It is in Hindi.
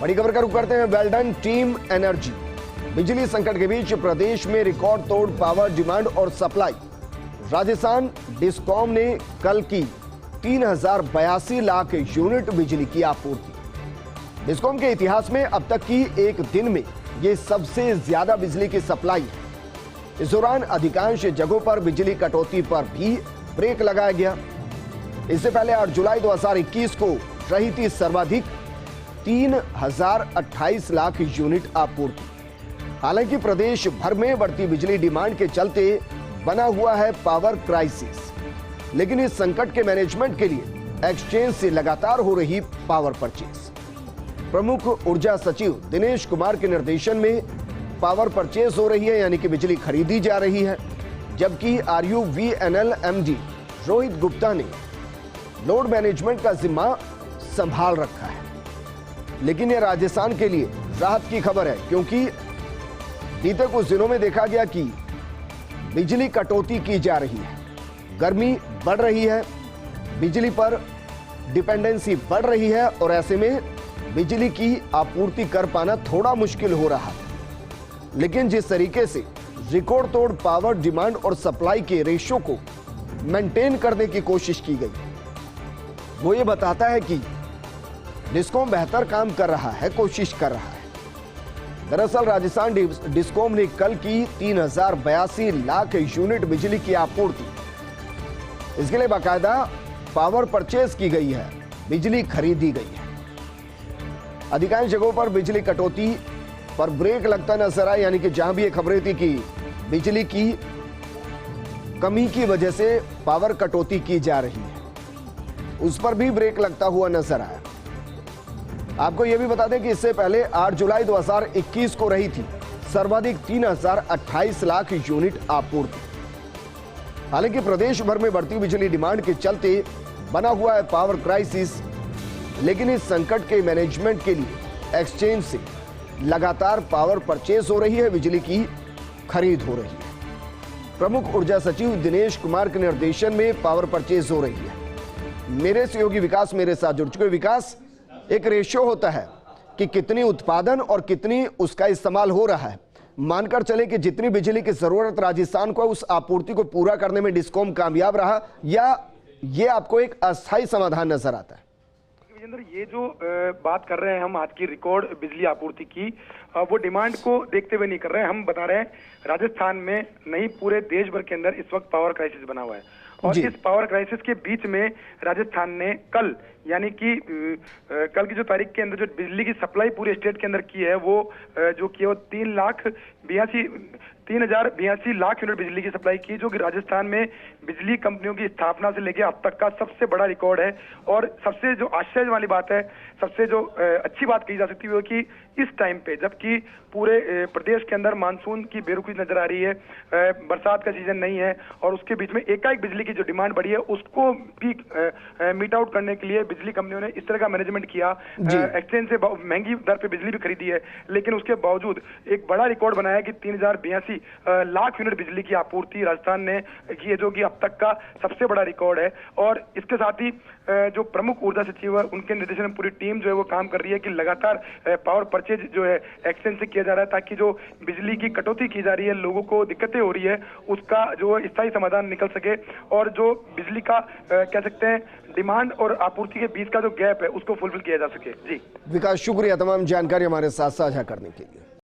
बड़ी खबर का रुख करते हैं। Well done team energy. बिजली संकट के बीच प्रदेश में रिकॉर्ड तोड़ पावर डिमांड और सप्लाई। राजस्थान डिस्कॉम ने कल की 3082 लाख यूनिट बिजली की आपूर्ति। डिस्कॉम के इतिहास में अब तक की एक दिन में यह सबसे ज्यादा बिजली की सप्लाई है। इस दौरान अधिकांश जगहों पर बिजली कटौती पर भी ब्रेक लगाया गया। इससे पहले 8 जुलाई 2021 को रही थी सर्वाधिक 3028 लाख यूनिट आपूर्ति। हालांकि प्रदेश भर में बढ़ती बिजली डिमांड के चलते बना हुआ है पावर क्राइसिस, लेकिन इस संकट के मैनेजमेंट के लिए एक्सचेंज से लगातार हो रही पावर परचेज। प्रमुख ऊर्जा सचिव दिनेश कुमार के निर्देशन में पावर परचेज हो रही है, यानी कि बिजली खरीदी जा रही है, जबकि RUVNL MD रोहित गुप्ता ने लोड मैनेजमेंट का जिम्मा संभाल रखा है। लेकिन यह राजस्थान के लिए राहत की खबर है, क्योंकि बीते कुछ दिनों में देखा गया कि बिजली कटौती की जा रही है, गर्मी बढ़ रही है, बिजली पर डिपेंडेंसी बढ़ रही है और ऐसे में बिजली की आपूर्ति कर पाना थोड़ा मुश्किल हो रहा है। लेकिन जिस तरीके से रिकॉर्ड तोड़ पावर डिमांड और सप्लाई के रेशियो को मेंटेन करने की कोशिश की गई, वो ये बताता है कि डिस्कॉम बेहतर काम कर रहा है, कोशिश कर रहा है। दरअसल राजस्थान डिस्कॉम ने कल की 3082 लाख यूनिट बिजली की आपूर्ति, इसके लिए बाकायदा पावर परचेज की गई है, बिजली खरीदी गई है। अधिकांश जगहों पर बिजली कटौती पर ब्रेक लगता नजर आया, यानी कि जहां भी ये खबरें थी कि बिजली की कमी की वजह से पावर कटौती की जा रही है, उस पर भी ब्रेक लगता हुआ नजर आया। आपको यह भी बता दें कि इससे पहले 8 जुलाई 2021 को रही थी सर्वाधिक 3028 लाख यूनिट आपूर्ति। हालांकि प्रदेश भर में बढ़ती बिजली डिमांड के चलते बना हुआ है पावर क्राइसिस, लेकिन इस संकट के मैनेजमेंट के लिए एक्सचेंज से लगातार पावर परचेज हो रही है, बिजली की खरीद हो रही है। प्रमुख ऊर्जा सचिव दिनेश कुमार के निर्देशन में पावर परचेज हो रही है। मेरे सहयोगी विकास मेरे साथ जुड़ चुके। विकास, एक रेशियो होता है कि कितनी उत्पादन और कितनी उसका इस्तेमाल हो रहा है। मानकर चले कि जितनी बिजली की जरूरत राजस्थान को, उस आपूर्ति को पूरा करने में डिस्कॉम कामयाब रहा, या ये आपको एक अस्थायी समाधान नजर आता है? ये जो बात कर रहे हैं हम आज की रिकॉर्ड बिजली आपूर्ति की, वो डिमांड को देखते हुए नहीं कर रहे हैं। हम बता रहे हैं राजस्थान में नहीं, पूरे देश भर के अंदर इस वक्त पावर क्राइसिस बना हुआ है। और इस पावर क्राइसिस के बीच में राजस्थान ने कल, यानी कि कल की जो तारीख के अंदर जो बिजली की सप्लाई पूरे स्टेट के अंदर की है, वो जो की वो 3082 लाख यूनिट बिजली की सप्लाई की, जो कि राजस्थान में बिजली कंपनियों की स्थापना से लेकर अब तक का सबसे बड़ा रिकॉर्ड है। और सबसे जो आश्चर्य वाली बात है, सबसे जो अच्छी बात कही जा सकती है वो कि इस टाइम पे, जबकि पूरे प्रदेश के अंदर मानसून की बेरुखी नजर आ रही है, बरसात का सीजन नहीं है, और उसके बीच में एकाएक बिजली की जो डिमांड बढ़ी है उसको भी मीट आउट करने के लिए बिजली कंपनियों ने इस तरह का मैनेजमेंट किया। एक्सचेंज से महंगी दर पे बिजली भी खरीदी है, लेकिन उसके बावजूद एक बड़ा रिकॉर्ड बनाया कि 3082 लाख यूनिट बिजली की आपूर्ति राजस्थान ने की है, जो कि अब तक का सबसे बड़ा रिकॉर्ड है। और इसके साथ ही जो प्रमुख ऊर्जा सचिव है, उनके निर्देशन में पूरी टीम जो है वो काम कर रही है कि लगातार पावर परचेज जो है एक्सचेंज से किया जा रहा है, ताकि जो बिजली की कटौती की जा रही है, लोगों को दिक्कतें हो रही है, उसका जो स्थायी समाधान निकल सके, और जो बिजली का कह सकते हैं डिमांड और आपूर्ति के बीच का जो गैप है उसको फुलफिल किया जा सके। जी विकास, शुक्रिया तमाम जानकारी हमारे साथ साझा करने के लिए।